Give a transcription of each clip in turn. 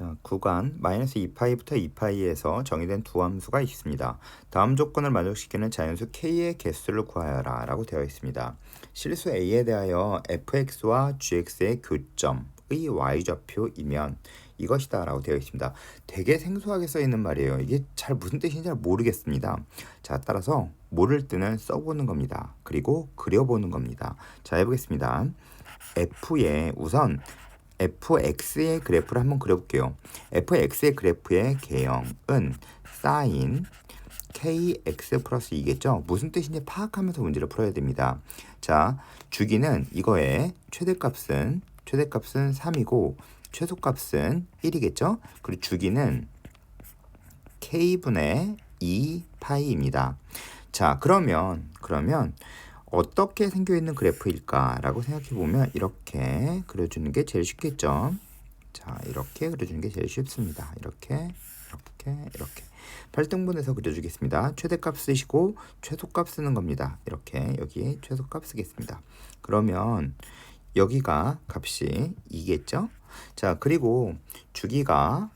자, 구간 마이너스 2파이부터 2파이에서 정의된 두 함수가 있습니다. 다음 조건을 만족시키는 자연수 k의 개수를 구하여라 라고 되어 있습니다. 실수 a에 대하여 fx와 gx의 교점의 y좌표이면 이것이다 라고 되어 있습니다. 되게 생소하게 써 있는 말이에요. 이게 잘 무슨 뜻인지 잘 모르겠습니다. 자, 따라서 모를 때는 써보는 겁니다. 그리고 그려보는 겁니다. 자, 해보겠습니다. f에 우선 fx의 그래프를 한번 그려볼게요. fx의 그래프의 개형은 sin kx 플러스 2겠죠? 무슨 뜻인지 파악하면서 문제를 풀어야 됩니다. 자, 주기는 이거의 최대값은 3이고 최소값은 1이겠죠? 그리고 주기는 k분의 2파이입니다. 자, 그러면 어떻게 생겨있는 그래프일까라고 생각해보면 이렇게 그려주는 게 제일 쉽겠죠. 자, 이렇게 그려주는 게 제일 쉽습니다. 이렇게 8등분해서 그려주겠습니다. 최대값 쓰시고 최소값 쓰는 겁니다. 이렇게 여기에 최소값 쓰겠습니다. 그러면 여기가 값이 2겠죠. 자, 그리고 주기가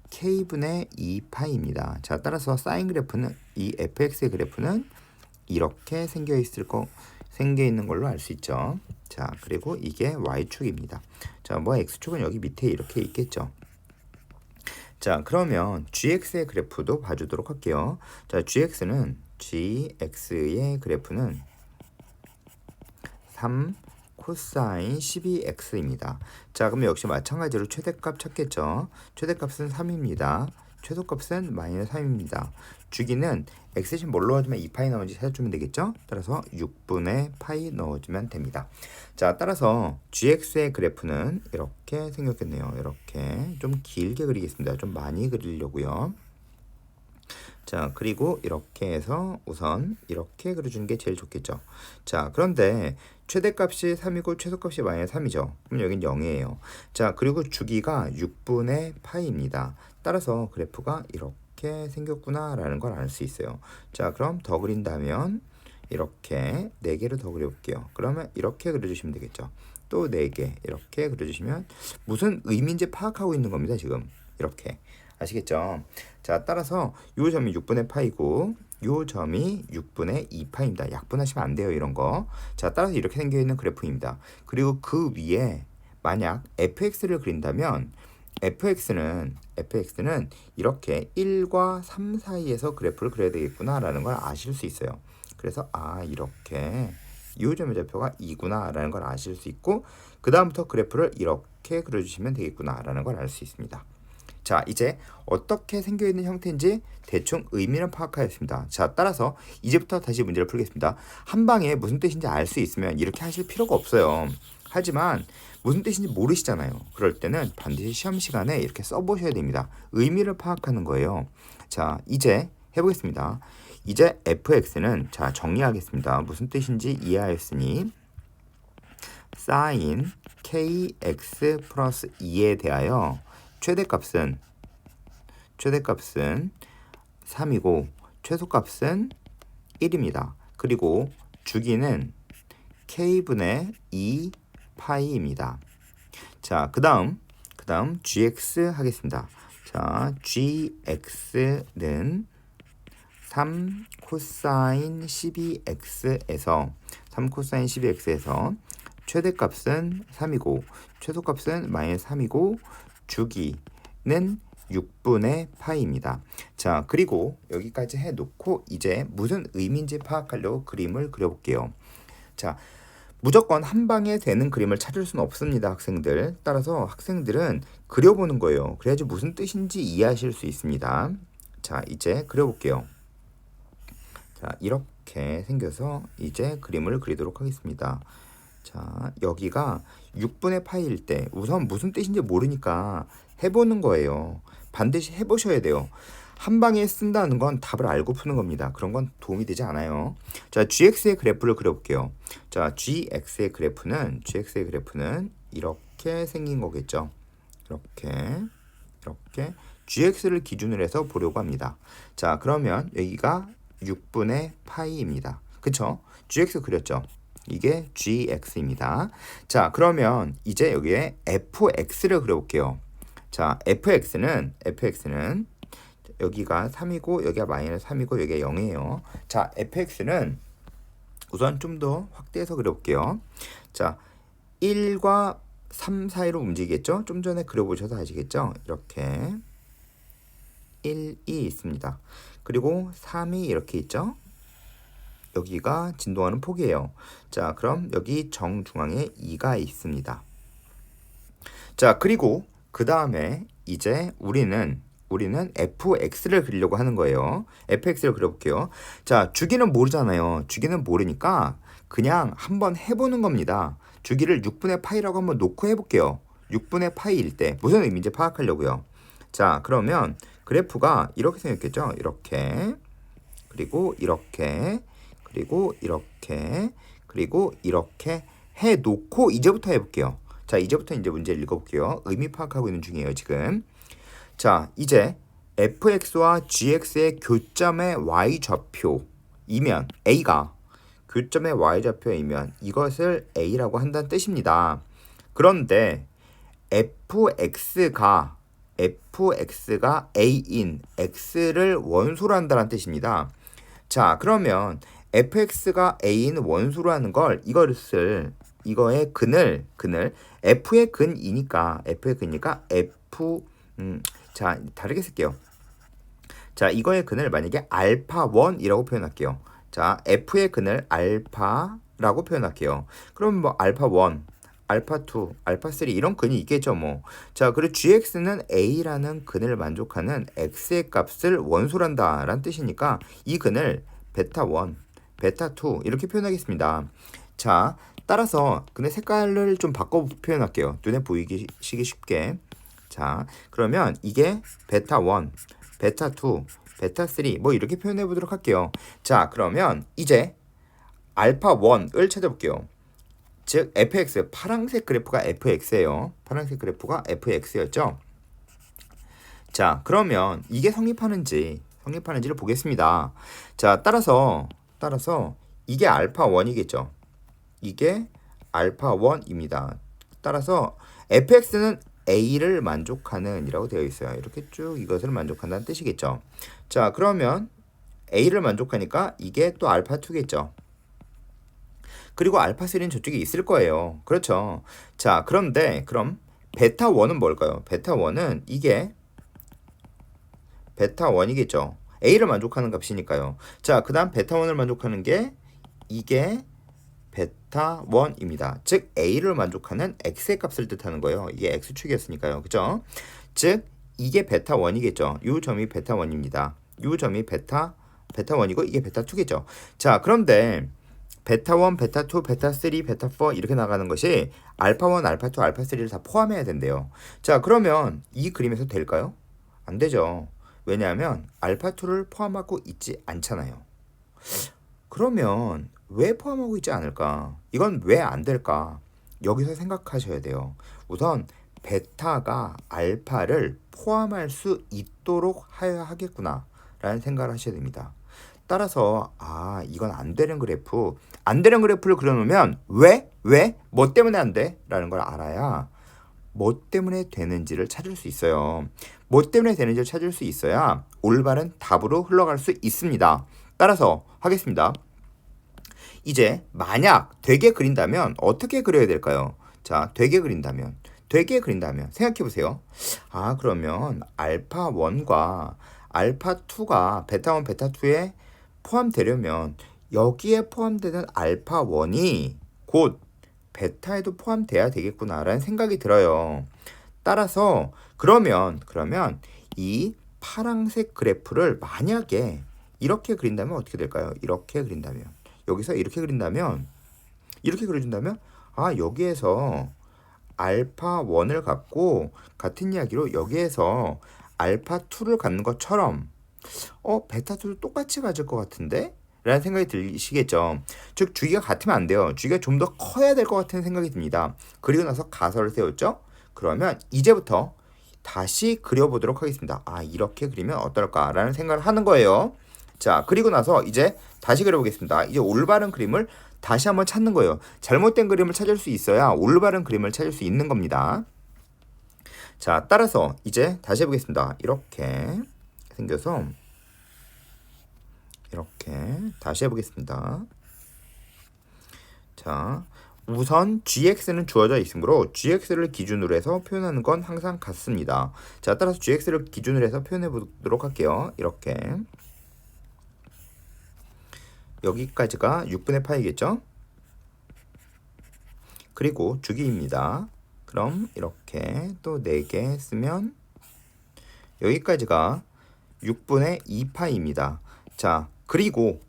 k분의 2파이입니다. 자, 따라서 사인 그래프는 이 fx의 그래프는 이렇게 생겨 있는 걸로 알 수 있죠. 자, 그리고 이게 y축입니다. 자, 뭐 x축은 여기 밑에 이렇게 있겠죠. 자, 그러면 gx의 그래프도 봐주도록 할게요. 자, gx의 그래프는 3 코사인 12x입니다. 자, 그럼 역시 마찬가지로 최대값 찾겠죠. 최대값은 3입니다. 최소값은 마이너스 3입니다. 주기는 x 대신 뭘 넣어주면 2파이 나오는지 찾아주면 되겠죠. 따라서 6분의 파이 넣어주면 됩니다. 자, 따라서 gx의 그래프는 이렇게 생겼겠네요. 이렇게 좀 길게 그리겠습니다. 좀 많이 그리려고요. 자, 그리고 이렇게 해서 우선 이렇게 그려주는 게 제일 좋겠죠. 자, 그런데 최대값이 3이고 최소값이 마이너스 3이죠. 그럼 여긴 0이에요. 자, 그리고 주기가 6분의 파이입니다. 따라서 그래프가 이렇게 생겼구나 라는 걸 알 수 있어요. 자, 그럼 더 그린다면 이렇게 4개를 더 그려볼게요. 그러면 이렇게 그려주시면 되겠죠. 또 4개 이렇게 그려주시면 무슨 의미인지 파악하고 있는 겁니다. 지금 이렇게 아시겠죠? 자, 따라서 요 점이 6분의 파이고 요 점이 6분의 2파입니다. 약분하시면 안 돼요, 이런 거. 자, 따라서 이렇게 생겨 있는 그래프입니다. 그리고 그 위에 만약 fx를 그린다면 fx는 이렇게 1과 3 사이에서 그래프를 그려야 되겠구나라는 걸 아실 수 있어요. 그래서 이렇게 이 점의 좌표가 2구나 라는 걸 아실 수 있고, 그 다음부터 그래프를 이렇게 그려주시면 되겠구나 라는 걸 알 수 있습니다. 자, 이제 어떻게 생겨있는 형태인지 대충 의미는 파악하였습니다. 자, 따라서 이제부터 다시 문제를 풀겠습니다. 한 방에 무슨 뜻인지 알 수 있으면 이렇게 하실 필요가 없어요. 하지만 무슨 뜻인지 모르시잖아요. 그럴 때는 반드시 시험 시간에 이렇게 써보셔야 됩니다. 의미를 파악하는 거예요. 자, 이제 해보겠습니다. 이제 fx는 자, 정리하겠습니다. 무슨 뜻인지 이해하였으니 sin kx 플러스 2에 대하여 최대값은 3이고 최소값은 1입니다. 그리고 주기는 k분의 2파이입니다. 자, 그 다음 gx 하겠습니다. 자, gx는 3 코사인 12x에서 최대값은 3이고 최소값은 마이너스 3이고 주기는 6분의 파이입니다. 자, 그리고 여기까지 해놓고 이제 무슨 의미인지 파악하려고 그림을 그려볼게요. 자, 무조건 한 방에 되는 그림을 찾을 수는 없습니다, 학생들. 따라서 학생들은 그려보는 거예요. 그래야지 무슨 뜻인지 이해하실 수 있습니다. 자, 이제 그려볼게요. 자, 이렇게 생겨서 이제 그림을 그리도록 하겠습니다. 자, 여기가 6분의 파이일 때 우선 무슨 뜻인지 모르니까 해보는 거예요. 반드시 해보셔야 돼요. 한 방에 쓴다는 건 답을 알고 푸는 겁니다. 그런 건 도움이 되지 않아요. 자, gx의 그래프를 그려볼게요. 자, gx의 그래프는 이렇게 생긴 거겠죠. 이렇게 gx를 기준으로 해서 보려고 합니다. 자, 그러면 여기가 6분의 파이입니다. 그쵸? gx 그렸죠? 이게 gx입니다. 자, 그러면 이제 여기에 fx를 그려볼게요. 자, fx는 여기가 3이고 여기가 마이너스 3이고 여기가 0이에요. 자, fx는 우선 좀 더 확대해서 그려볼게요. 자, 1과 3 사이로 움직이겠죠? 좀 전에 그려보셔서 아시겠죠? 이렇게 1이 있습니다. 그리고 3이 이렇게 있죠? 여기가 진동하는 폭이에요. 자, 그럼 여기 정중앙에 2가 있습니다. 자, 그리고 그 다음에 이제 우리는 fx를 그리려고 하는 거예요. fx를 그려볼게요. 자, 주기는 모르잖아요. 주기는 모르니까 그냥 한번 해보는 겁니다. 주기를 6분의 파이라고 한번 놓고 해볼게요. 6분의 파이일 때 무슨 의미인지 파악하려고요. 자, 그러면 그래프가 이렇게 생겼겠죠? 이렇게, 그리고 이렇게, 그리고 이렇게, 그리고 이렇게 해놓고 이제부터 해볼게요. 자, 이제부터 이제 문제를 읽어볼게요. 의미 파악하고 있는 중이에요, 지금. 자, 이제 fx와 gx의 교점의 y좌표이면 a가 교점의 y좌표이면 이것을 a라고 한다는 뜻입니다. 그런데 fx가 a인 x를 원소로 한다는 뜻입니다. 자, 그러면 fx가 a인 원소로 하는 걸 이거의 근을 f의 근이니까 자, 다르게 쓸게요. 자, 이거의 근을 만약에 알파1이라고 표현할게요. 자, f의 근을 알파라고 표현할게요. 그럼 뭐 알파1, 알파2, 알파3 이런 근이 있겠죠, 뭐. 자, 그리고 gx는 a라는 근을 만족하는 x의 값을 원소란다라는 뜻이니까 이 근을 베타1, 베타2 이렇게 표현하겠습니다. 자, 따라서 근데 색깔을 좀 바꿔 표현할게요. 눈에 보이기 쉽게. 자, 그러면 이게 베타1, 베타2, 베타3 뭐 이렇게 표현해 보도록 할게요. 자, 그러면 이제 알파1을 찾아볼게요. 즉 fx, 파란색 그래프가 fx예요. 파란색 그래프가 fx였죠. 자, 그러면 이게 성립하는지를 보겠습니다. 자, 따라서 이게 알파1이겠죠. 이게 알파1입니다. 따라서 fx는 a를 만족하는 이라고 되어 있어요. 이렇게 쭉 이것을 만족한다는 뜻이겠죠. 자, 그러면 a를 만족하니까 이게 또 알파2겠죠. 그리고 알파3는 저쪽에 있을 거예요. 그렇죠. 자, 그런데 그럼 베타1은 뭘까요? 베타1은 이게 베타1이겠죠. a를 만족하는 값이니까요. 자, 그 다음 베타1을 만족하는 게 이게 베타1입니다. 즉 a를 만족하는 x의 값을 뜻하는 거예요. 이게 x축이었으니까요. 그죠? 즉 이게 베타1이겠죠. 이 점이 베타1입니다. 이 점이 베타1이고 이게 베타2겠죠. 자, 그런데 베타1, 베타2, 베타3, 베타4 이렇게 나가는 것이 알파1, 알파2, 알파3를 다 포함해야 된대요. 자, 그러면 이 그림에서 될까요? 안 되죠. 왜냐하면 알파2를 포함하고 있지 않잖아요. 그러면 왜 포함하고 있지 않을까? 이건 왜 안 될까? 여기서 생각하셔야 돼요. 우선 베타가 알파를 포함할 수 있도록 해야 하겠구나 라는 생각을 하셔야 됩니다. 따라서 이건 안 되는 그래프를 그려놓으면 뭐 때문에 안 돼? 라는 걸 알아야 뭐 때문에 되는지를 찾을 수 있어요. 뭐 때문에 되는지를 찾을 수 있어야 올바른 답으로 흘러갈 수 있습니다. 따라서 하겠습니다. 이제 만약 되게 그린다면 어떻게 그려야 될까요? 자, 되게 그린다면 생각해보세요. 그러면 알파1과 알파2가 베타1, 베타2에 포함되려면 여기에 포함되는 알파1이 곧 베타에도 포함돼야 되겠구나 라는 생각이 들어요. 따라서 그러면 이 파란색 그래프를 만약에 이렇게 그린다면 어떻게 될까요? 이렇게 그린다면 여기서 이렇게 그린다면 이렇게 그려준다면 여기에서 알파1을 갖고 같은 이야기로 여기에서 알파2를 갖는 것처럼 베타2도 똑같이 가질 것 같은데? 라는 생각이 들시겠죠. 즉 주기가 같으면 안 돼요. 주기가 좀 더 커야 될 것 같은 생각이 듭니다. 그리고 나서 가설을 세웠죠. 그러면 이제부터 다시 그려보도록 하겠습니다. 이렇게 그리면 어떨까 라는 생각을 하는 거예요. 자, 그리고 나서 이제 다시 그려보겠습니다. 이제 올바른 그림을 다시 한번 찾는 거예요. 잘못된 그림을 찾을 수 있어야 올바른 그림을 찾을 수 있는 겁니다. 자, 따라서 이제 다시 해보겠습니다. 이렇게 생겨서 이렇게 다시 해보겠습니다. 자, 우선 gx는 주어져 있으므로 gx를 기준으로 해서 표현하는 건 항상 같습니다. 자, 따라서 gx를 기준으로 해서 표현해 보도록 할게요. 이렇게 여기까지가 6분의 파이겠죠? 그리고 주기입니다. 그럼 이렇게 또 4개 쓰면 여기까지가 6분의 2파이입니다. 자, 그리고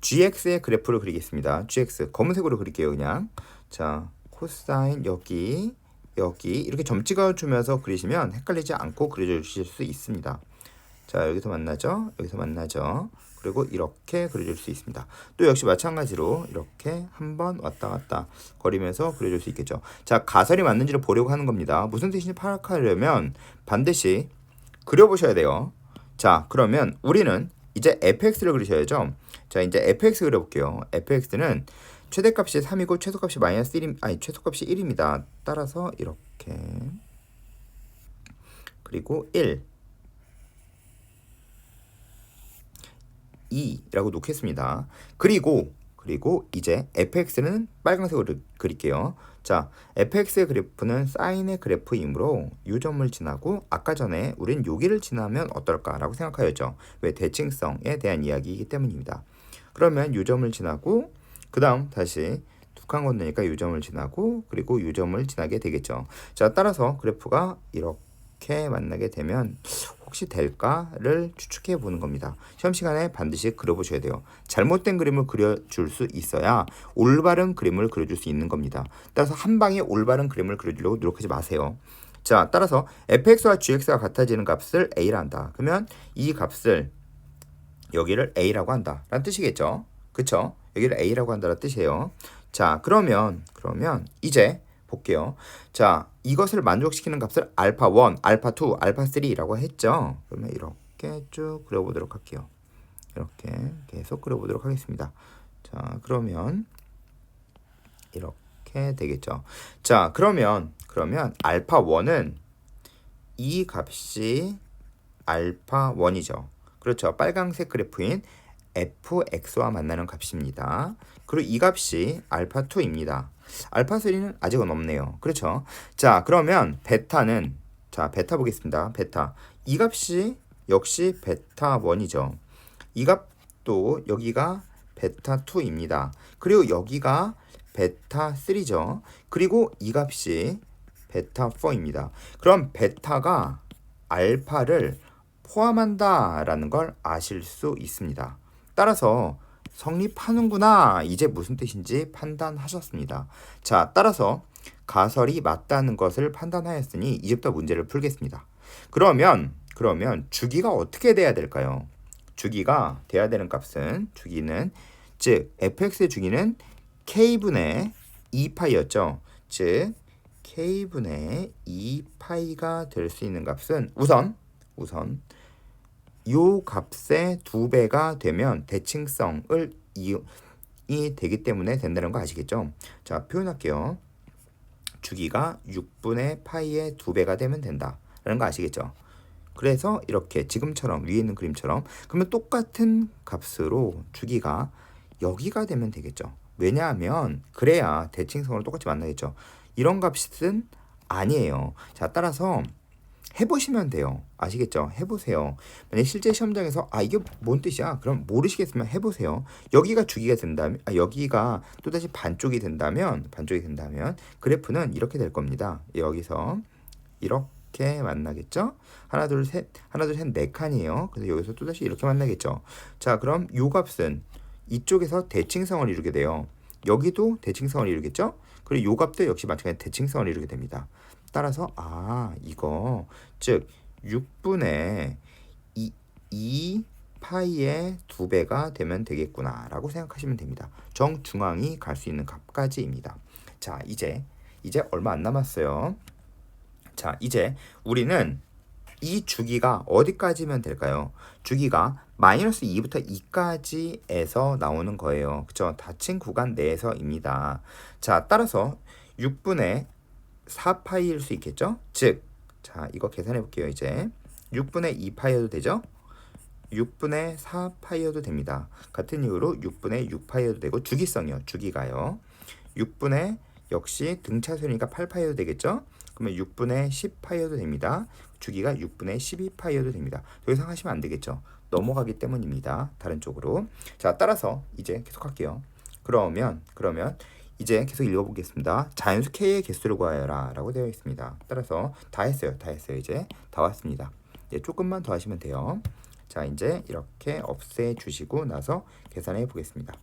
gx의 그래프를 그리겠습니다. gx 검은색으로 그릴게요. 그냥 자, 코사인 여기 이렇게 점 찍어주면서 그리시면 헷갈리지 않고 그려주실 수 있습니다. 자, 여기서 만나죠. 그리고 이렇게 그려줄 수 있습니다. 또 역시 마찬가지로 이렇게 한번 왔다 갔다 거리면서 그려줄 수 있겠죠. 자, 가설이 맞는지를 보려고 하는 겁니다. 무슨 뜻인지 파악하려면 반드시 그려보셔야 돼요. 자, 그러면 우리는 이제 fx를 그리셔야죠. 자, 이제 fx 그려볼게요. fx는 최대값이 3이고 최소값이 마이너스 1임, 최소값이 1입니다. 따라서 이렇게 그리고 1 2라고 놓겠습니다. 그리고 이제 fx는 빨간색으로 그릴게요. 자, fx의 그래프는 사인의 그래프이므로 이 점을 지나고 아까 전에 우린 여기를 지나면 어떨까라고 생각하였죠. 왜? 대칭성에 대한 이야기이기 때문입니다. 그러면 이 점을 지나고 그 다음 다시 두 칸 건너니까 이 점을 지나고 그리고 이 점을 지나게 되겠죠. 자, 따라서 그래프가 이렇게 만나게 되면 혹시 될까를 추측해 보는 겁니다. 시험 시간에 반드시 그려보셔야 돼요. 잘못된 그림을 그려줄 수 있어야 올바른 그림을 그려줄 수 있는 겁니다. 따라서 한 방에 올바른 그림을 그려주려고 노력하지 마세요. 자, 따라서 fx와 gx가 같아지는 값을 a라 한다. 그러면 이 값을 여기를 a라고 한다 라는 뜻이겠죠. 그쵸? 여기를 a라고 한다는 뜻이에요. 자, 그러면 이제 볼게요. 자, 이것을 만족시키는 값을 알파1, 알파2, 알파3라고 했죠. 그러면 이렇게 쭉 그려보도록 할게요. 이렇게 계속 그려보도록 하겠습니다. 자, 그러면 이렇게 되겠죠. 자, 그러면 알파1은 이 값이 알파1이죠. 그렇죠. 빨강색 그래프인 fx와 만나는 값입니다. 그리고 이 값이 알파2입니다. 알파3는 아직은 없네요. 그렇죠. 자, 그러면 베타는, 자, 베타 보겠습니다. 베타. 이 값이 역시 베타1이죠. 이 값도 여기가 베타2입니다. 그리고 여기가 베타3죠. 그리고 이 값이 베타4입니다. 그럼 베타가 알파를 포함한다라는 걸 아실 수 있습니다. 따라서 성립하는구나, 이제 무슨 뜻인지 판단하셨습니다. 자, 따라서 가설이 맞다는 것을 판단하였으니 이제부터 문제를 풀겠습니다. 그러면 주기가 어떻게 돼야 될까요? 주기가 돼야 되는 값은, 주기는 즉 fx의 주기는 k분의 2파이였죠. 즉 k분의 2파이가 될 수 있는 값은 우선 요 값의 2배가 되면 대칭성을 이 되기 때문에 된다는 거 아시겠죠? 자, 표현할게요. 주기가 6분의 파이의 2배가 되면 된다라는 거 아시겠죠? 그래서 이렇게 지금처럼 위에 있는 그림처럼 그러면 똑같은 값으로 주기가 여기가 되면 되겠죠. 왜냐하면 그래야 대칭성으로 똑같이 만나겠죠. 이런 값은 아니에요. 자, 따라서 해보시면 돼요. 아시겠죠? 해보세요. 만약 실제 시험장에서 이게 뭔 뜻이야? 그럼 모르시겠으면 해보세요. 여기가 주기가 된다면, 여기가 또다시 반쪽이 된다면 그래프는 이렇게 될 겁니다. 여기서 이렇게 만나겠죠? 하나 둘 셋 네 칸이에요. 그래서 여기서 또다시 이렇게 만나겠죠. 자, 그럼 요 값은 이쪽에서 대칭성을 이루게 돼요. 여기도 대칭성을 이루겠죠? 그리고 요 값도 역시 마찬가지로 대칭성을 이루게 됩니다. 따라서 이거 즉 6분의 2 파이의 2배가 되면 되겠구나 라고 생각하시면 됩니다. 정중앙이 갈 수 있는 값까지입니다. 자, 이제 얼마 안 남았어요. 자, 이제 우리는 이 주기가 어디까지면 될까요? 주기가 마이너스 2부터 2까지에서 나오는 거예요. 그쵸? 닫힌 구간 내에서입니다. 자, 따라서 6분의 4파이일 수 있겠죠? 즉, 자, 이거 계산해 볼게요. 이제 6분의 2파이여도 되죠? 6분의 4파이여도 됩니다. 같은 이유로 6분의 6파이여도 되고 주기성이요. 주기가요. 6분의 역시 등차수니까 8파이여도 되겠죠? 그러면 6분의 10파이여도 됩니다. 주기가 6분의 12파이여도 됩니다. 더 이상 하시면 안 되겠죠? 넘어가기 때문입니다. 다른 쪽으로. 자, 따라서 이제 계속 할게요. 그러면 이제 계속 읽어보겠습니다. 자연수 K의 개수를 구하여라 라고 되어 있습니다. 따라서 다 했어요. 이제 다 왔습니다. 이제 조금만 더 하시면 돼요. 자, 이제 이렇게 없애주시고 나서 계산해 보겠습니다.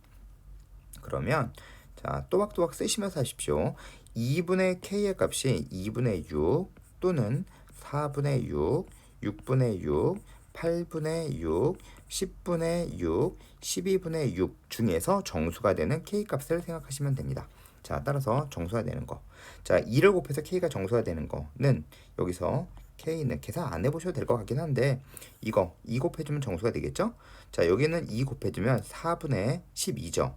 그러면 자, 또박또박 쓰시면서 하십시오. 2분의 K의 값이 2분의 6 또는 4분의 6, 6분의 6, 8분의 6, 10분의 6, 12분의 6 중에서 정수가 되는 K 값을 생각하시면 됩니다. 자, 따라서 정수가 되는 거. 자, 2를 곱해서 K가 정수가 되는 거는 여기서 K는 계산 안 해보셔도 될 것 같긴 한데 이거 2 곱해주면 정수가 되겠죠? 자, 여기는 2 곱해주면 4분의 12죠.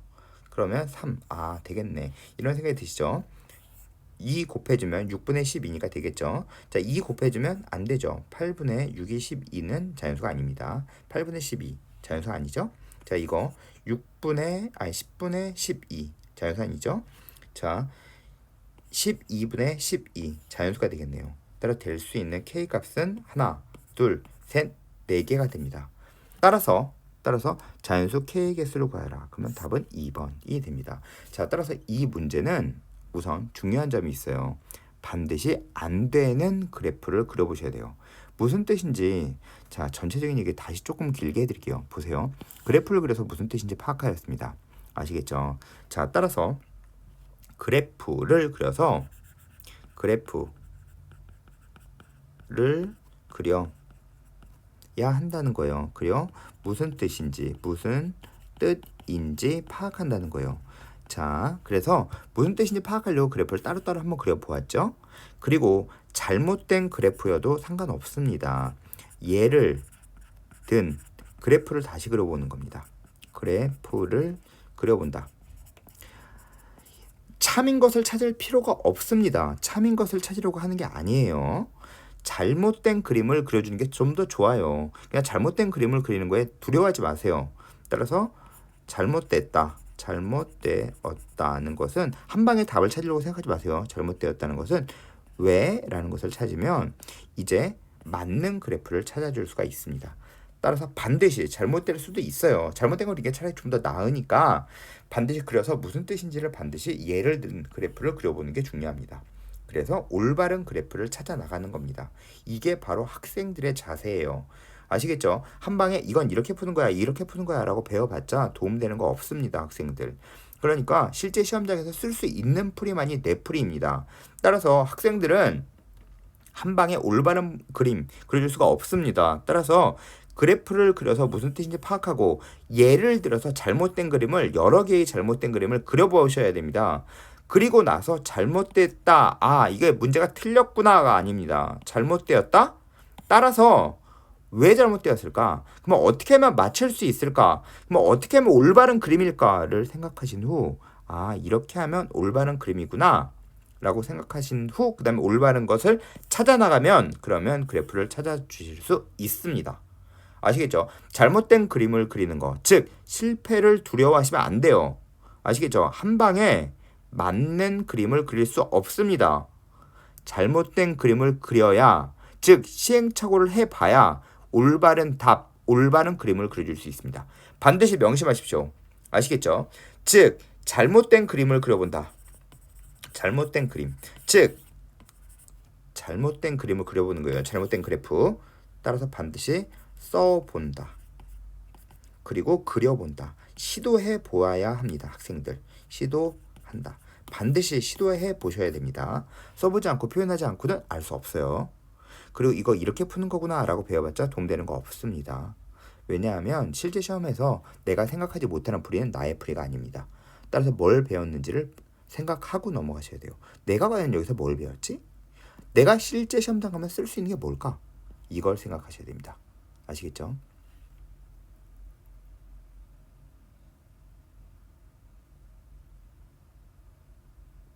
그러면 3, 아 되겠네. 이런 생각이 드시죠? 2 곱해주면 6분의 12니까 되겠죠. 자, 2 곱해주면 안 되죠. 8분의 6이 12는 자연수가 아닙니다. 8분의 12 자연수가 아니죠. 자, 이거 10분의 12 자연수 아니죠. 자, 12분의 12 자연수가 되겠네요. 따라 될 수 있는 K 값은 하나, 둘, 셋, 4개가 됩니다. 따라서 자연수 K의 개수를 구하라. 그러면 답은 2번이 됩니다. 자, 따라서 이 문제는 우선 중요한 점이 있어요. 반드시 안 되는 그래프를 그려보셔야 돼요. 무슨 뜻인지 자, 전체적인 얘기 다시 조금 길게 해드릴게요. 보세요. 그래프를 그려서 무슨 뜻인지 파악하였습니다. 아시겠죠? 자, 따라서 그래프를 그려서 그래프를 그려야 한다는 거예요. 그려 무슨 뜻인지 파악한다는 거예요. 자, 그래서 무슨 뜻인지 파악하려고 그래프를 따로따로 한번 그려보았죠. 그리고 잘못된 그래프여도 상관없습니다. 예를 든 그래프를 다시 그려보는 겁니다. 그래프를 그려본다. 참인 것을 찾을 필요가 없습니다. 참인 것을 찾으려고 하는 게 아니에요. 잘못된 그림을 그려주는 게 좀 더 좋아요. 그냥 잘못된 그림을 그리는 거에 두려워하지 마세요. 따라서 잘못되었다는 것은 한 방에 답을 찾으려고 생각하지 마세요. 잘못되었다는 것은 왜? 라는 것을 찾으면 이제 맞는 그래프를 찾아줄 수가 있습니다. 따라서 반드시 잘못될 수도 있어요. 잘못된 걸 이게 차라리 좀 더 나으니까 반드시 그려서 무슨 뜻인지를 반드시 예를 든 그래프를 그려보는 게 중요합니다. 그래서 올바른 그래프를 찾아 나가는 겁니다. 이게 바로 학생들의 자세예요. 아시겠죠? 한 방에 이건 이렇게 푸는 거야, 이렇게 푸는 거야 라고 배워봤자 도움되는 거 없습니다, 학생들. 그러니까 실제 시험장에서 쓸 수 있는 풀이만이 내 풀이입니다. 따라서 학생들은 한 방에 올바른 그림 그려줄 수가 없습니다. 따라서 그래프를 그려서 무슨 뜻인지 파악하고 예를 들어서 잘못된 그림을 여러 개의 잘못된 그림을 그려보셔야 됩니다. 그리고 나서 잘못됐다. 아, 이게 문제가 틀렸구나가 아닙니다. 잘못되었다? 따라서 왜 잘못되었을까? 그럼 어떻게 하면 맞출 수 있을까? 그럼 어떻게 하면 올바른 그림일까를 생각하신 후, 아, 이렇게 하면 올바른 그림이구나 라고 생각하신 후, 그 다음에 올바른 것을 찾아 나가면 그러면 그래프를 찾아주실 수 있습니다. 아시겠죠? 잘못된 그림을 그리는 거, 즉 실패를 두려워하시면 안 돼요. 아시겠죠? 한 방에 맞는 그림을 그릴 수 없습니다. 잘못된 그림을 그려야, 즉 시행착오를 해봐야 올바른 답, 올바른 그림을 그려줄 수 있습니다. 반드시 명심하십시오. 아시겠죠? 즉 잘못된 그림을 그려본다. 잘못된 그림, 즉 잘못된 그림을 그려보는 거예요. 잘못된 그래프. 따라서 반드시 써본다. 그리고 그려본다. 시도해 보아야 합니다. 학생들. 시도한다. 반드시 시도해 보셔야 됩니다. 써보지 않고 표현하지 않고는 알 수 없어요. 그리고 이거 이렇게 푸는 거구나 라고 배워봤자 도움되는 거 없습니다. 왜냐하면 실제 시험에서 내가 생각하지 못하는 풀이는 나의 풀이가 아닙니다. 따라서 뭘 배웠는지를 생각하고 넘어가셔야 돼요. 내가 과연 여기서 뭘 배웠지? 내가 실제 시험장 가면 쓸 수 있는 게 뭘까? 이걸 생각하셔야 됩니다. 아시겠죠?